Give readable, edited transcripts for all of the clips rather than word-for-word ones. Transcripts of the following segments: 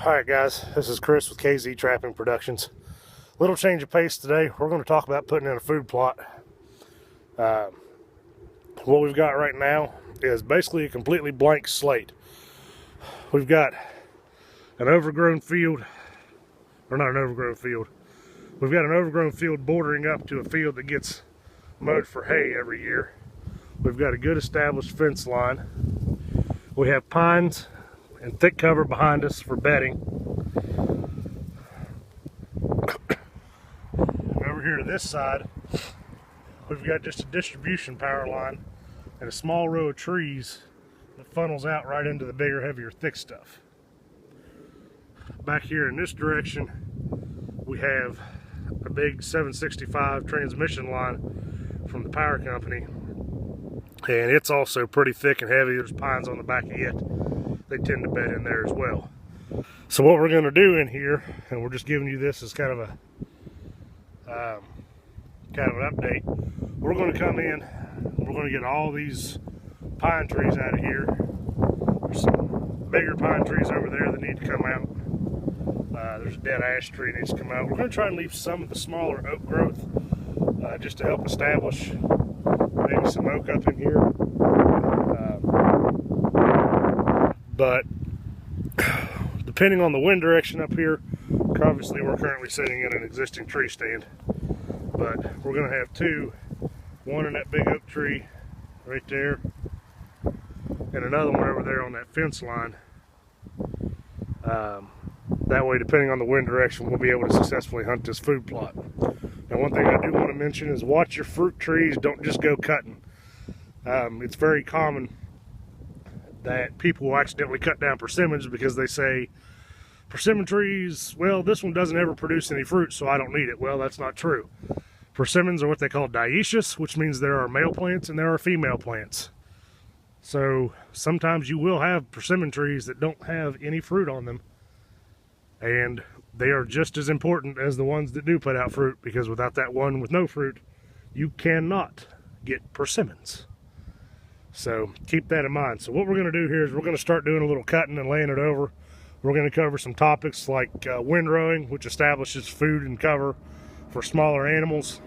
Alright guys, this is Chris with KZ Trapping Productions. Little change of pace today. We're going to talk about putting in a food plot. What we've got right now is basically a completely blank slate. We've got an overgrown field, or not an overgrown field. We've got an overgrown field bordering up to a field that gets mowed for hay every year. We've got a good established fence line. We have pines and thick cover behind us for bedding. And over here to this side, we've got just a distribution power line and a small row of trees that funnels out right into the bigger, heavier, thick stuff. Back here in this direction, we have a big 765 transmission line from the power company, and it's also pretty thick and heavy. There's pines on the back of it. They tend to bed in there as well. So what we're going to do in here, and we're just giving you this as kind of an update, we're going to come in, we're going to get all these pine trees out of here. There's some bigger pine trees over there that need to come out. There's a dead ash tree that needs to come out. We're going to try and leave some of the smaller oak growth just to help establish maybe some oak up in here. But depending on the wind direction up here, obviously we're currently sitting in an existing tree stand, but we're going to have two, one in that big oak tree right there and another one over there on that fence line. That way, depending on the wind direction, we'll be able to successfully hunt this food plot. Now, one thing I do want to mention is watch your fruit trees. Don't just go cutting. It's very common that people will accidentally cut down persimmons because they say, persimmon trees, well, this one doesn't ever produce any fruit, so I don't need it. Well, that's not true. Persimmons are what they call dioecious, which means there are male plants and there are female plants. So sometimes you will have persimmon trees that don't have any fruit on them, and they are just as important as the ones that do put out fruit, because without that one with no fruit, you cannot get persimmons. So keep that in mind. So what we're going to do here is we're going to start doing a little cutting and laying it over. We're going to cover some topics like windrowing, which establishes food and cover for smaller animals,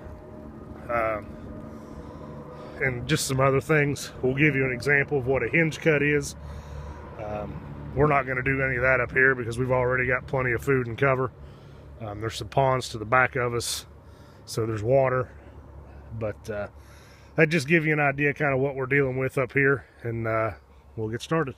and just some other things. We'll give you an example of what a hinge cut is. We're not going to do any of that up here because we've already got plenty of food and cover. There's some ponds to the back of us, so there's water, but that just gives you an idea kind of what we're dealing with up here, and we'll get started.